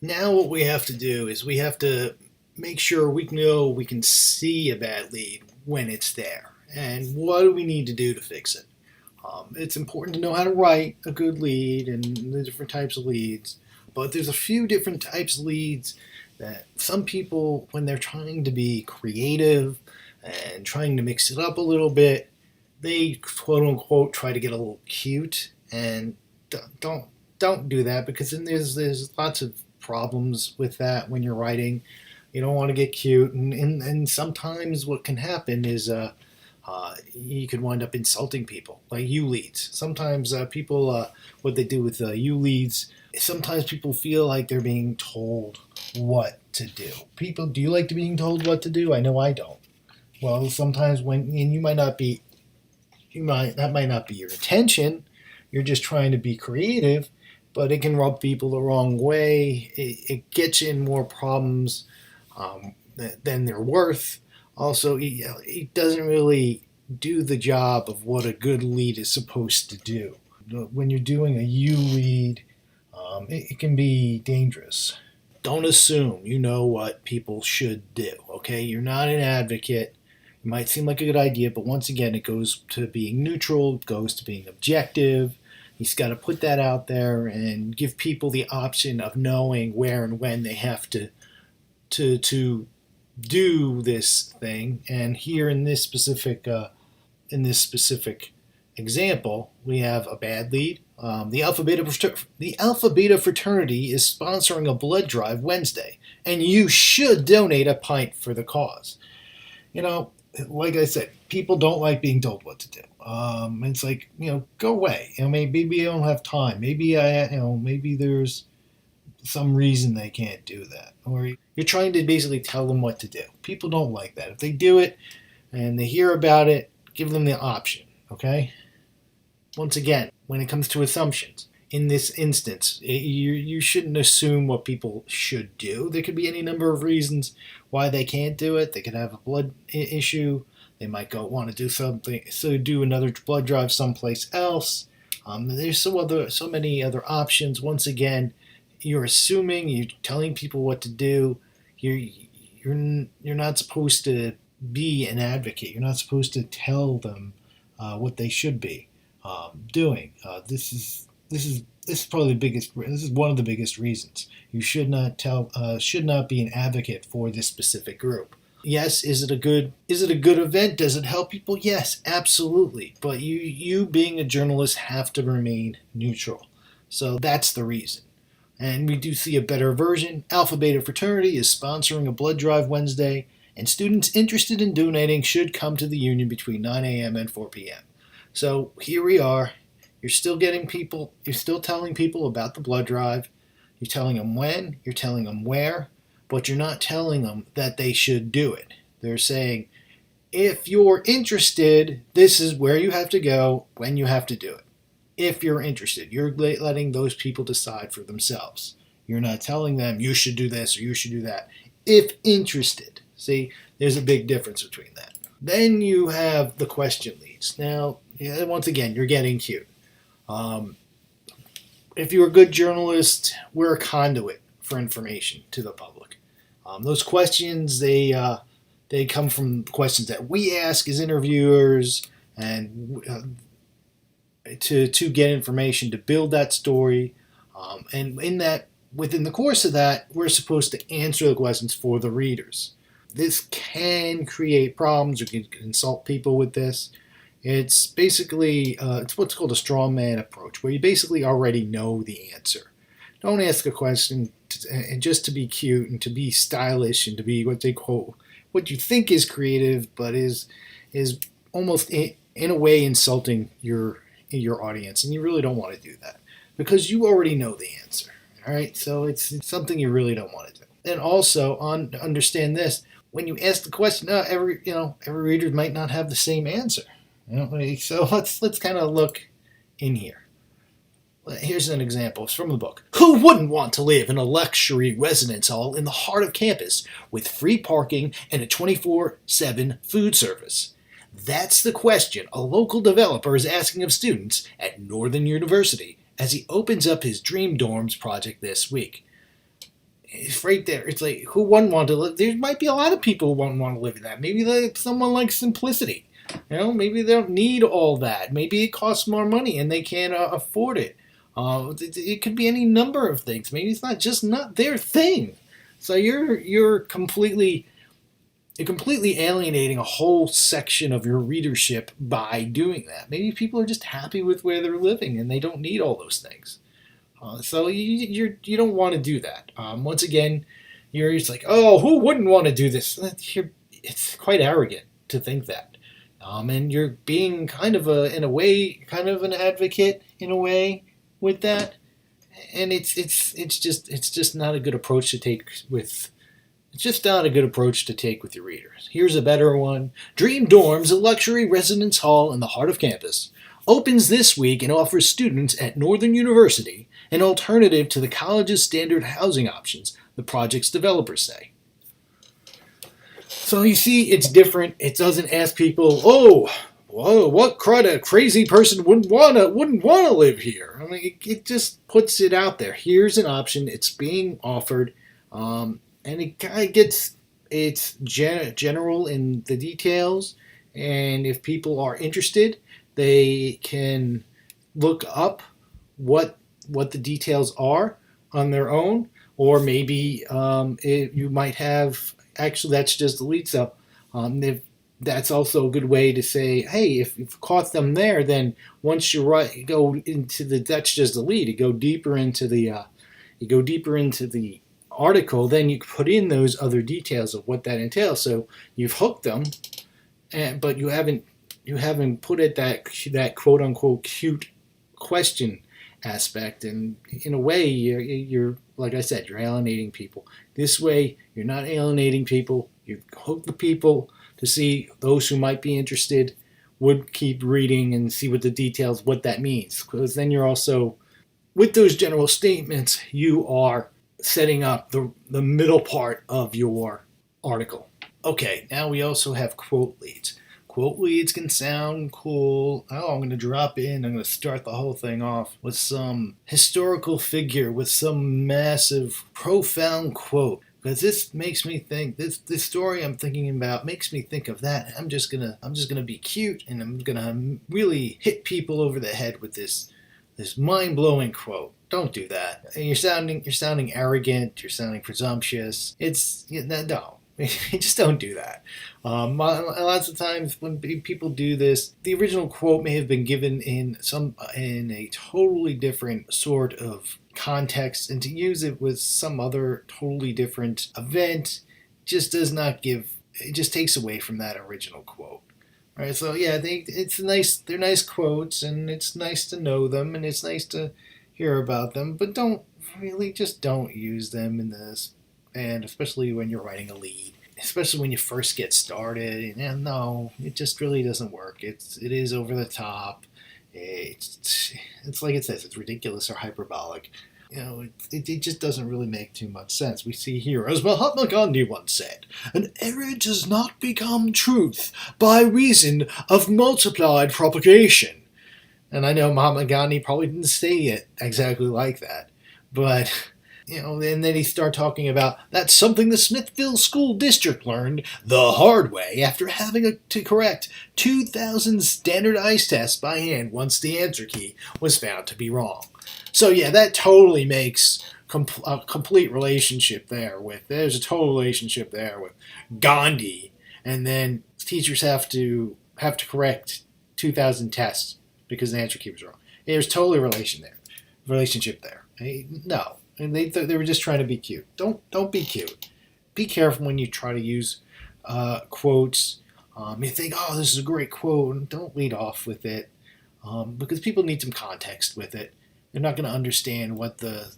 Now what we have to do is we have to make sure we know we can see a bad lead when it's there. And what do we need to do to fix it? It's important to know how to write a good lead and the different types of leads. But there's a few different types of leads that some people, when they're trying to be creative and trying to mix it up a little bit, they quote unquote try to get a little cute and don't don't do that, because then there's lots of problems with that when you're writing. You don't want to get cute, and sometimes what can happen is you could wind up insulting people, like you leads. Sometimes people, what they do with you leads, sometimes people feel like they're being told what to do. People, do you like to being told what to do? I know I don't. Well, sometimes when, and you might not be, that might not be your intention. You're just trying to be creative, but it can rub people the wrong way. It gets you in more problems than they're worth. Also, it doesn't really do the job of what a good lead is supposed to do. When you're doing a you lead, it can be dangerous. Don't assume you know what people should do, okay? You're not an advocate. It might seem like a good idea, but once again, it goes to being neutral, it goes to being objective. He's got to put that out there and give people the option of knowing where and when they have to do this thing. And here in this specific example, we have a bad lead. The Alpha Beta fraternity is sponsoring a blood drive Wednesday, and you should donate a pint for the cause. You know, like I said, people don't like being told what to do. It's like, go away. Maybe I don't have time. Maybe there's some reason they can't do that. Or you're trying to basically tell them what to do. People don't like that. If they do it and they hear about it, give them the option, okay? Once again, when it comes to assumptions, in this instance, you shouldn't assume what people should do. There could be any number of reasons why they can't do it. They could have a blood issue. They might want to do something, so do another blood drive someplace else. There's so many other options. Once again, you're assuming, you're telling people what to do. You're not supposed to be an advocate. You're not supposed to tell them what they should be doing. This is probably the biggest. This is one of the biggest reasons you should not be an advocate for this specific group. Yes, is it a good event? Does it help people? Yes, absolutely. But you being a journalist have to remain neutral. So that's the reason. And we do see a better version. Alpha Beta Fraternity is sponsoring a blood drive Wednesday, and students interested in donating should come to the union between 9 a.m. and 4 p.m. So here we are. You're still telling people about the blood drive. You're telling them when, you're telling them where, but you're not telling them that they should do it. They're saying, if you're interested, this is where you have to go, when you have to do it. If you're interested, you're letting those people decide for themselves. You're not telling them you should do this or you should do that. If interested. See, there's a big difference between that. Then you have the question leads. Now, once again, you're getting cute. If you're a good journalist, we're a conduit for information to the public. Those questions, they come from questions that we ask as interviewers, and to get information to build that story. And within the course of that, we're supposed to answer the questions for the readers. This can create problems. You can consult people with this. It's basically it's what's called a straw man approach, where you basically already know the answer. Don't ask a question and just to be cute and to be stylish and to be what you think is creative, but is almost in a way insulting your audience, and you really don't want to do that because you already know the answer. All right, so it's something you really don't want to do. And also, understand this: when you ask the question, every reader might not have the same answer. So let's kind of look in here. Here's an example. It's from the book. Who wouldn't want to live in a luxury residence hall in the heart of campus with free parking and a 24/7 food service? That's the question a local developer is asking of students at Northern University as he opens up his Dream Dorms project this week. It's right there. It's like, who wouldn't want to live? There might be a lot of people who wouldn't want to live in that. Maybe someone likes simplicity. Maybe they don't need all that. Maybe it costs more money and they can't afford it. It could be any number of things. Maybe it's not their thing. So you're completely alienating a whole section of your readership by doing that. Maybe people are just happy with where they're living and they don't need all those things. So you don't want to do that. Once again, you're just like, oh, who wouldn't want to do this? It's quite arrogant to think that. And you're being in a way, kind of an advocate in a way with that. And it's just not a good approach to take with. It's just not a good approach to take with your readers. Here's a better one. Dream Dorms, a luxury residence hall in the heart of campus, opens this week and offers students at Northern University an alternative to the college's standard housing options, the project's developers say. So you see, it's different. It doesn't ask people, oh, whoa, what kind of crazy person wouldn't wanna live here? I mean, it just puts it out there. Here's an option. It's being offered, and it kind of it's general in the details. And if people are interested, they can look up what the details are on their own, or maybe you might have. Actually, that's just delete. So that's also a good way to say, hey, if you've caught them there, then once you go into the that's just delete. You go deeper into the article, then you put in those other details of what that entails. So you've hooked them, but you haven't put it that quote unquote cute question aspect, and in a way you're like I said, you're alienating people. This way you're not alienating people. You hook the people to see those who might be interested would keep reading and see what the details, what that means, because then you're also, with those general statements, you are setting up the middle part of your article. Okay, now we also have quote leads. Quote leads can sound cool. Oh, I'm going to drop in. I'm going to start the whole thing off with some historical figure with some massive, profound quote. Because this makes me think. This story I'm thinking about makes me think of that. I'm just gonna be cute, and I'm gonna really hit people over the head with this mind-blowing quote. Don't do that. You're sounding arrogant. You're sounding presumptuous. No. Just don't do that. Lots of times when people do this, the original quote may have been given in a totally different sort of context, and to use it with some other totally different event just does not give. It just takes away from that original quote. Right? So yeah, it's nice. They're nice quotes, and it's nice to know them, and it's nice to hear about them. But don't use them in this. And especially when you're writing a lead, especially when you first get started, and no, it just really doesn't work. It is over the top. It's like it says, it's ridiculous or hyperbolic. It just doesn't really make too much sense. We see here, as Mahatma Gandhi once said, an error does not become truth by reason of multiplied propagation. And I know Mahatma Gandhi probably didn't say it exactly like that, but and then he started talking about that's something the Smithville School District learned the hard way after having to correct 2,000 standardized tests by hand once the answer key was found to be wrong. So yeah, that totally makes a complete relationship there. There's a total relationship there with Gandhi, and then teachers have to correct 2,000 tests because the answer key was wrong. There's totally relationship there. No. And they were just trying to be cute. Don't be cute. Be careful when you try to use quotes. You think, oh, this is a great quote, and don't lead off with it, because people need some context with it. They're not going to understand what the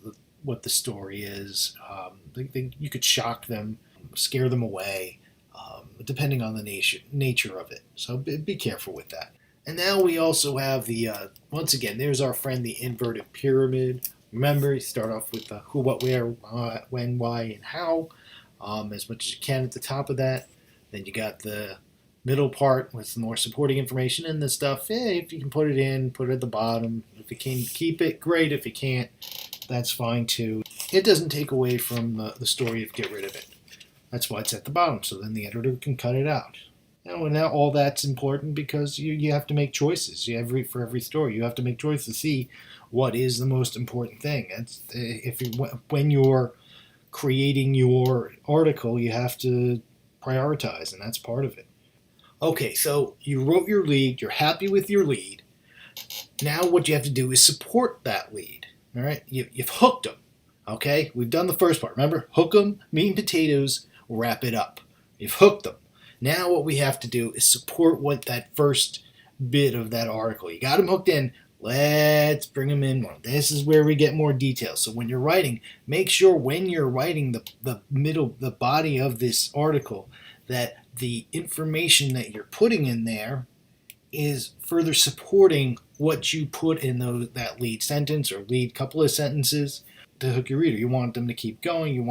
story is. You could shock them, scare them away, depending on the nature of it. So be careful with that. And now we also have once again, there's our friend, the inverted pyramid. Remember, you start off with the who, what, where, when, why, and how, as much as you can at the top of that. Then you got the middle part with some more supporting information, and the stuff, if you can put it at the bottom. If you can keep it, great. If you can't, that's fine too. it doesn't take away from the story if you get rid of it. That's why it's at the bottom, so then the editor can cut it out. And now all that's important because you have to make choices. For every story, you have to make choices to see what is the most important thing. When you're creating your article, you have to prioritize, and that's part of it. Okay, so you wrote your lead, you're happy with your lead. Now what you have to do is support that lead. All right, you've hooked them. Okay, we've done the first part. Remember, hook them, meat and potatoes, wrap it up. You've hooked them. Now what we have to do is support what that first bit of that article. You got them hooked in. Let's bring them in more. This is where we get more details. So when you're writing, make sure when you're writing the body of this article, that the information that you're putting in there is further supporting what you put in that lead sentence or lead couple of sentences to hook your reader. You want them to keep going. You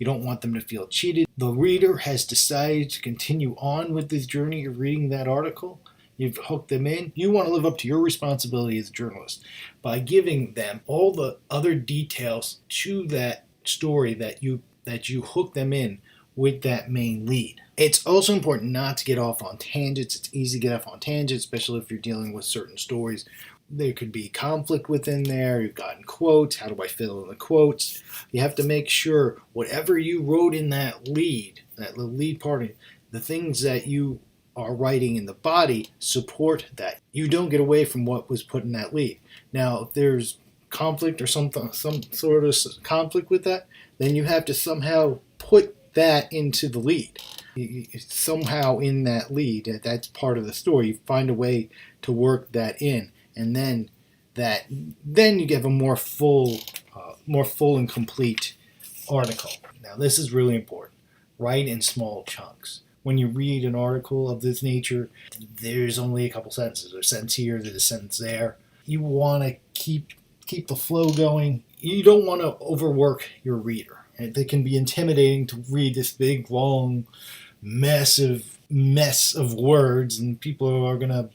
don't want them to feel cheated. The reader has decided to continue on with this journey of reading that article. You've hooked them in. You want to live up to your responsibility as a journalist by giving them all the other details to that story that you hook them in with that main lead. It's also important not to get off on tangents. It's easy to get off on tangents, especially if you're dealing with certain stories. There could be conflict within there. You've gotten quotes. How do I fill in the quotes? You have to make sure whatever you wrote in that lead part, the things that you are writing in the body support that. You don't get away from what was put in that lead. Now, if there's conflict or some sort of conflict with that, then you have to somehow put that into the lead. Somehow in that lead, that's part of the story. You find a way to work that in, and then you give a more full and complete article. Now, this is really important. Write in small chunks. When you read an article of this nature, there's only a couple sentences. There's a sentence here, there's a sentence there. You want to keep the flow going. You don't want to overwork your reader. It can be intimidating to read this big, long, massive mess of words, and people are going to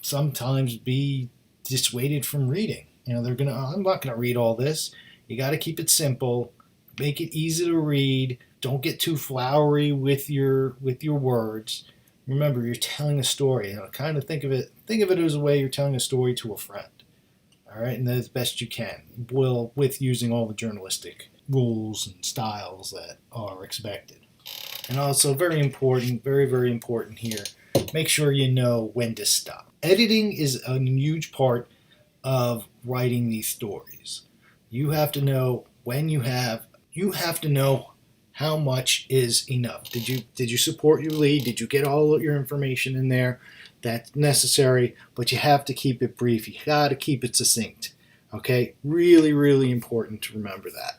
sometimes be dissuaded from reading. I'm not going to read all this. You got to keep it simple, make it easy to read. Don't get too flowery with your words. Remember, you're telling a story. Kind of think of it as a way you're telling a story to a friend. All right, and as best you can, with using all the journalistic rules and styles that are expected. And also, very important, very, very important here, make sure you know when to stop. Editing is a huge part of writing these stories. You have to know you have to know how much is enough. Did you support your lead? Did you get all of your information in there that's necessary? But you have to keep it brief. You got to keep it succinct. Okay? Really, really important to remember that.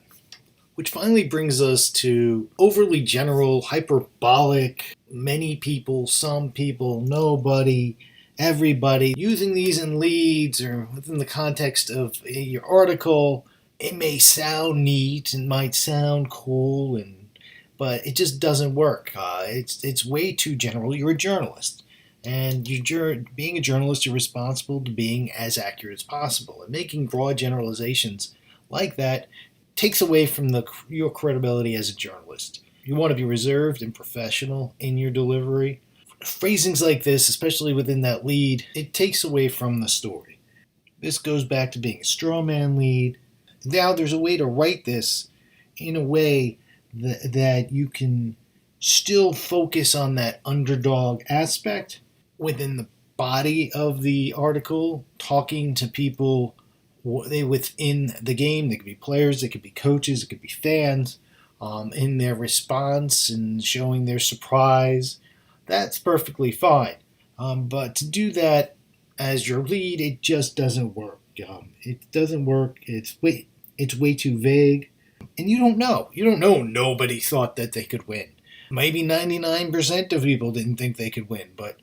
Which finally brings us to overly general, hyperbolic, many people, some people, nobody, everybody. Using these in leads or within the context of your article, it may sound neat and might sound cool, but it just doesn't work. It's way too general. You're a journalist. And being a journalist, you're responsible to being as accurate as possible. And making broad generalizations like that takes away from your credibility as a journalist. You want to be reserved and professional in your delivery. Phrasings like this, especially within that lead, it takes away from the story. This goes back to being a straw man lead. Now there's a way to write this in a way that you can still focus on that underdog aspect within the body of the article, talking to people within the game. They could be players, they could be coaches, it could be fans, in their response and showing their surprise. That's perfectly fine. But to do that as your lead, it just doesn't work. It doesn't work. It's way too vague. And you don't know. Nobody thought that they could win. Maybe 99% of people didn't think they could win, but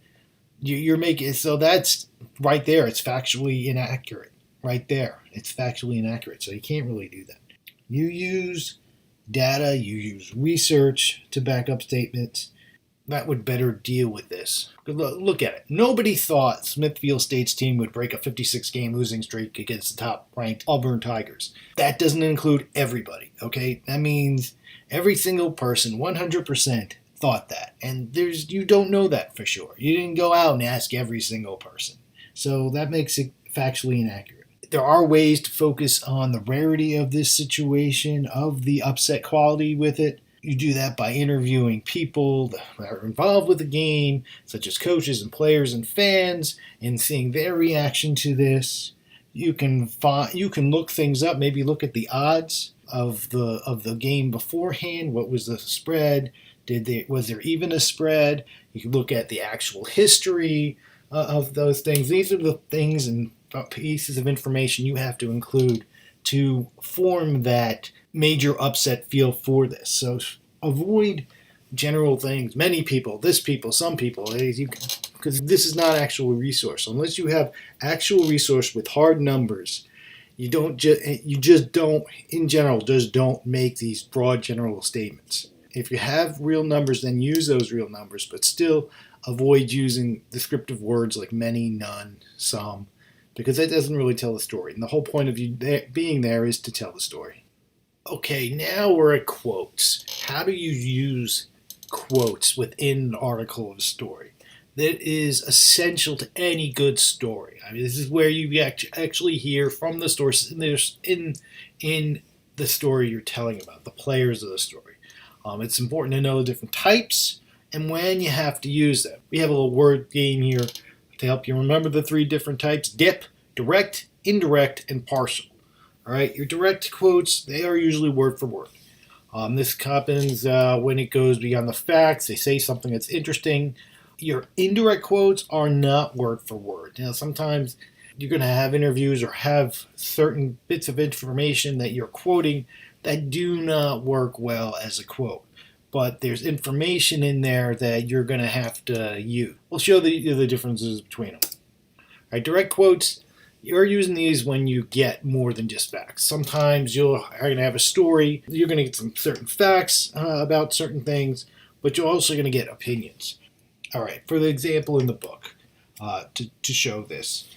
you're making so that's right there. It's factually inaccurate. Right there, it's factually inaccurate. So you can't really do that. You use data, you use research to back up statements. that would better deal with this. Look at it. Nobody thought Smithfield State's team would break a 56-game losing streak against the top-ranked Auburn Tigers. That doesn't include everybody, okay? That means every single person, 100%, thought that. And you don't know that for sure. You didn't go out and ask every single person. So that makes it factually inaccurate. There are ways to focus on the rarity of this situation, of the upset quality with it. You do that by interviewing people that are involved with the game, such as coaches and players and fans, and seeing their reaction to this. You can look things up. Maybe look at the odds of the game beforehand. What was the spread? Was there even a spread? You can look at the actual history of those things. These are the things and pieces of information you have to include to form that major upset feel for this. So avoid general things. Many people, this people, some people, because this is not actual resource. Unless you have actual resource with hard numbers, you just don't, in general, just don't make these broad general statements. If you have real numbers, then use those real numbers, but still avoid using descriptive words like many, none, some, because that doesn't really tell the story. And the whole point of you being there is to tell the story. Okay, now we're at quotes. How do you use quotes within an article of a story? That is essential to any good story. I mean, this is where you actually hear from the source in the story you're telling about, the players of the story. It's important to know the different types and when you have to use them. We have a little word game here to help you remember the 3 different types: dip, direct, indirect, and partial. All right, your direct quotes, they are usually word for word. This happens when it goes beyond the facts. They say something that's interesting. Your indirect quotes are not word for word. Now, sometimes you're going to have interviews or have certain bits of information that you're quoting that do not work well as a quote. But there's information in there that you're going to have to use. We'll show the differences between them. All right, direct quotes, you're using these when you get more than just facts. Sometimes you're going to have a story. You're going to get some certain facts about certain things, but you're also going to get opinions. All right, for the example in the book, to show this,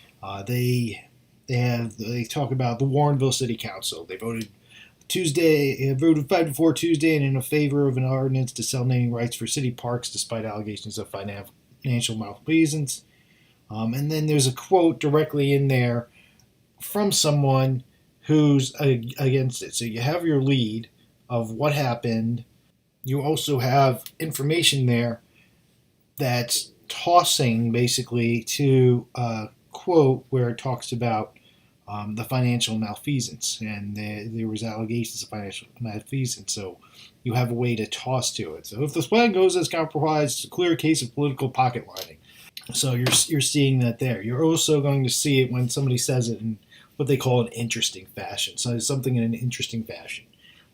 they talk about the Warrenville City Council. They voted 5-4 Tuesday and in favor of an ordinance to sell naming rights for city parks despite allegations of financial malfeasance. And then there's a quote directly in there from someone who's against it. So you have your lead of what happened. You also have information there that's tossing basically to a quote where it talks about the financial malfeasance, and there was allegations of financial malfeasance. So you have a way to toss to it. So if the plan goes as compromised, it's a clear case of political pocket lining. So you're seeing that there. You're also going to see it when somebody says it in what they call an interesting fashion. So it's something in an interesting fashion.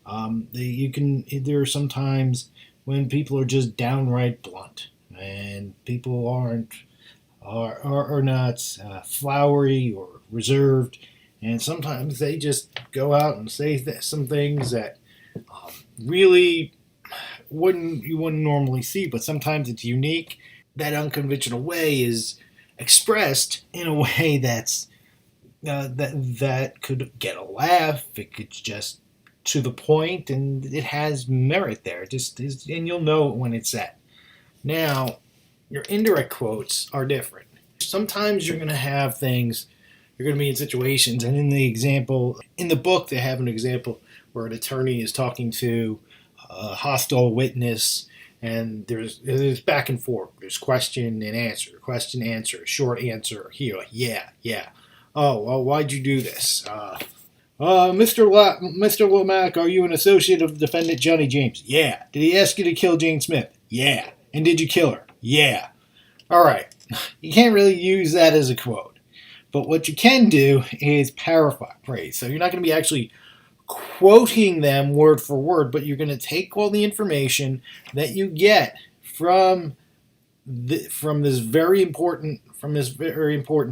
There are some times when people are just downright blunt, and people are not flowery or reserved, and sometimes they just go out and say some things that really you wouldn't normally see, but sometimes it's unique. That unconventional way is expressed in a way that's that could get a laugh. It could just to the point, and it has merit there. It just is, and you'll know it when it's said. Now, your indirect quotes are different. Sometimes you're going to have things. You're going to be in situations, and in the book, they have an example where an attorney is talking to a hostile witness. And there's back and forth. There's question, answer, short answer. Here, like, yeah. Oh, well, why'd you do this? Mr. Womack, are you an associate of defendant Johnny James? Yeah. Did he ask you to kill Jane Smith? Yeah. And did you kill her? Yeah. All right. You can't really use that as a quote. But what you can do is paraphrase. So you're not going to be actually quoting them word for word, but you're going to take all the information that you get from this very important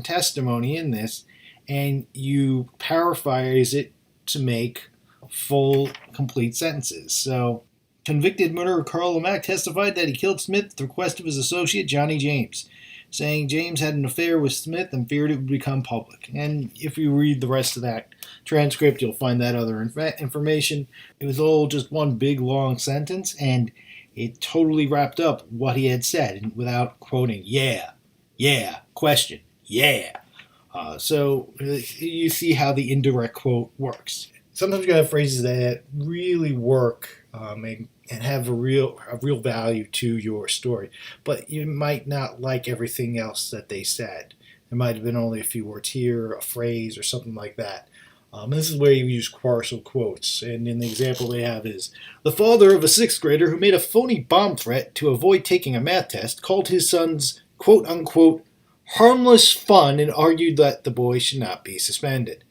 testimony in this, and you paraphrase it to make full, complete sentences. So Convicted murderer Carl Lamack testified that he killed Smith at the request of his associate Johnny James, saying James had an affair with Smith and feared it would become public. And if you read the rest of that transcript, you'll find that other information. It was all just one big long sentence, and it totally wrapped up what he had said without quoting, yeah, question, yeah. So you see how the indirect quote works. Sometimes you have phrases that really work and have a real value to your story, but you might not like everything else that they said. There might have been only a few words here, a phrase, or something like that. This is where you use partial quotes, and in the example they have is, the father of a sixth grader who made a phony bomb threat to avoid taking a math test called his son's quote-unquote harmless fun and argued that the boy should not be suspended.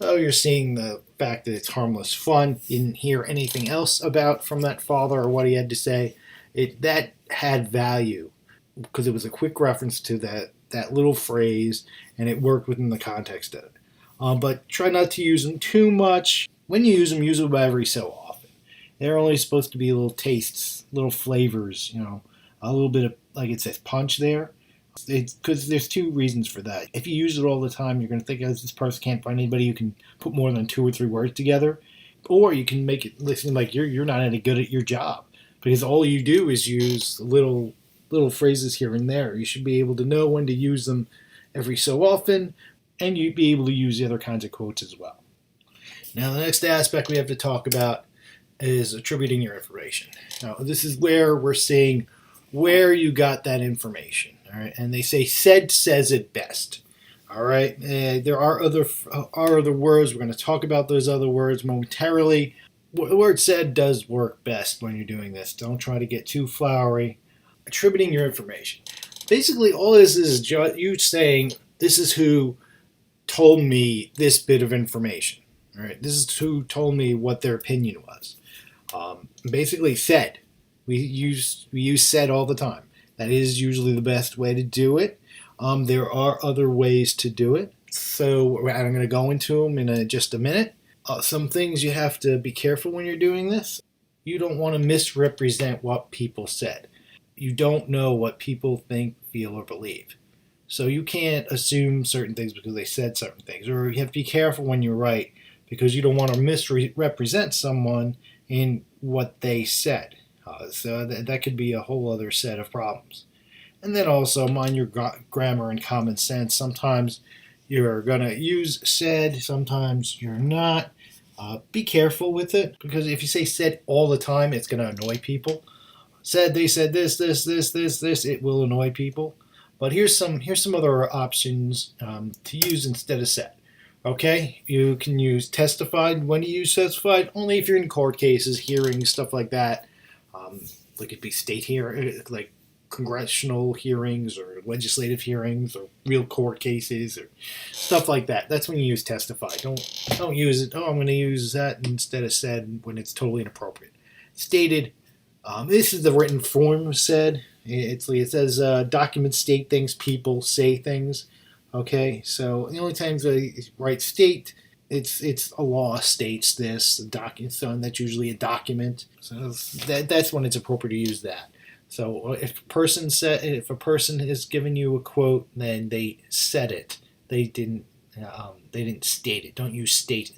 So you're seeing the fact that it's harmless fun. You didn't hear anything else about from that father or what he had to say. That had value because it was a quick reference to that little phrase, and it worked within the context of it. But try not to use them too much. When you use them every so often. They're only supposed to be little tastes, little flavors, a little bit of, like it says, punch there. Because there's two reasons for that. If you use it all the time, you're going to think, this person can't find anybody who can put more than 2 or 3 words together. Or you can make it listen like you're not any good at your job. Because all you do is use little phrases here and there. You should be able to know when to use them every so often, and you'd be able to use the other kinds of quotes as well. Now, the next aspect we have to talk about is attributing your information. Now, this is where we're seeing where you got that information. All right, and they say said says it best. All right, there are other words. We're going to talk about those other words momentarily. The word said does work best when you're doing this. Don't try to get too flowery. Attributing your information. Basically, all this is you saying, this is who told me this bit of information. All right, this is who told me what their opinion was. Basically, said. We use said all the time. That is usually the best way to do it. There are other ways to do it. So I'm going to go into them in just a minute. Some things you have to be careful when you're doing this. You don't want to misrepresent what people said. You don't know what people think, feel, or believe. So you can't assume certain things because they said certain things. Or you have to be careful when you write because you don't want to misrepresent someone in what they said. So that could be a whole other set of problems. And then also mind your grammar and common sense. Sometimes you're going to use said, sometimes you're not. Be careful with it because if you say said all the time, it's going to annoy people. Said, they said this, it will annoy people. But here's some other options to use instead of said. Okay, you can use testified. When you use testified, only if you're in court cases, hearings, stuff like that. Like it'd be state hearing, like congressional hearings or legislative hearings or real court cases or stuff like that. That's when you use testify. Don't use it. Oh, I'm going to use that instead of said when it's totally inappropriate. Stated. This is the written form said. It says documents state things, people say things. Okay, so the only times I write state, it's a law states this, a document, so that's usually a document. So that's when it's appropriate to use that. So if a person has given you a quote, then they said it. They didn't state it. Don't use state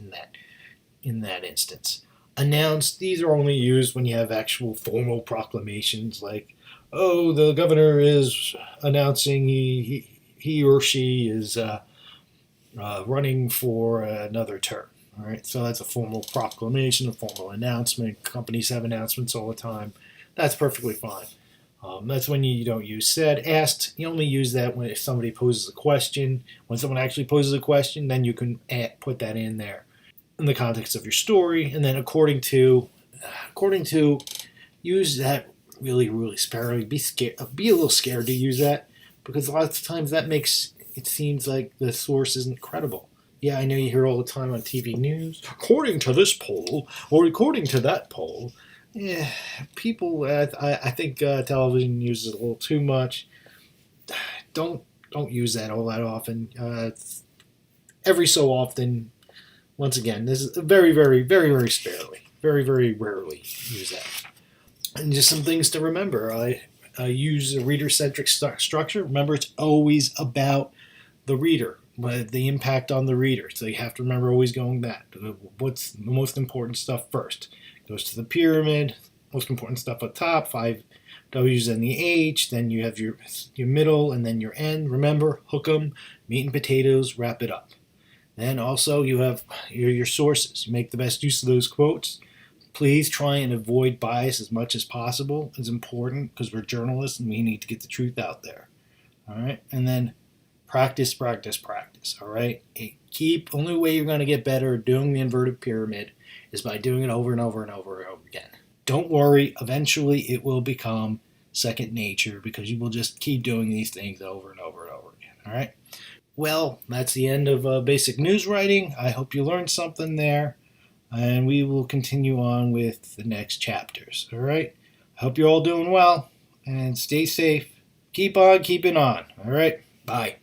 in that instance. Announced. These are only used when you have actual formal proclamations, like, oh, the governor is announcing he or she is running for another term. All right, so that's a formal proclamation, a formal announcement. Companies have announcements all the time. That's perfectly fine. That's when you don't use said. Asked, you only use that when if somebody poses a question. When someone actually poses a question, then you can put that in there in the context of your story. And then according to, use that really, really sparingly. Be a little scared to use that because a lot of times that makes it seems like the source isn't credible. Yeah, I know you hear all the time on TV news, according to this poll or according to that poll. Yeah, people. I think television uses it a little too much. Don't use that all that often. Every so often. Once again, this is very, very, very, very sparely. Very, very rarely use that. And just some things to remember. I use a reader-centric structure. Remember, it's always about the reader, the impact on the reader. So you have to remember always going that. What's the most important stuff first? Goes to the pyramid. Most important stuff up top. 5 W's and the H. Then you have your middle and then your end. Remember, hook 'em, meat and potatoes. Wrap it up. Then also you have your sources. You make the best use of those quotes. Please try and avoid bias as much as possible. It's important because we're journalists and we need to get the truth out there. All right, and then practice, practice, practice. All right, only way you're going to get better at doing the inverted pyramid is by doing it over and over and over and over again. Don't worry, eventually it will become second nature because you will just keep doing these things over and over and over again. All right. Well, that's the end of basic news writing. I hope you learned something there, and we will continue on with the next chapters. All right. I hope you're all doing well and stay safe. Keep on keeping on. All right. Bye.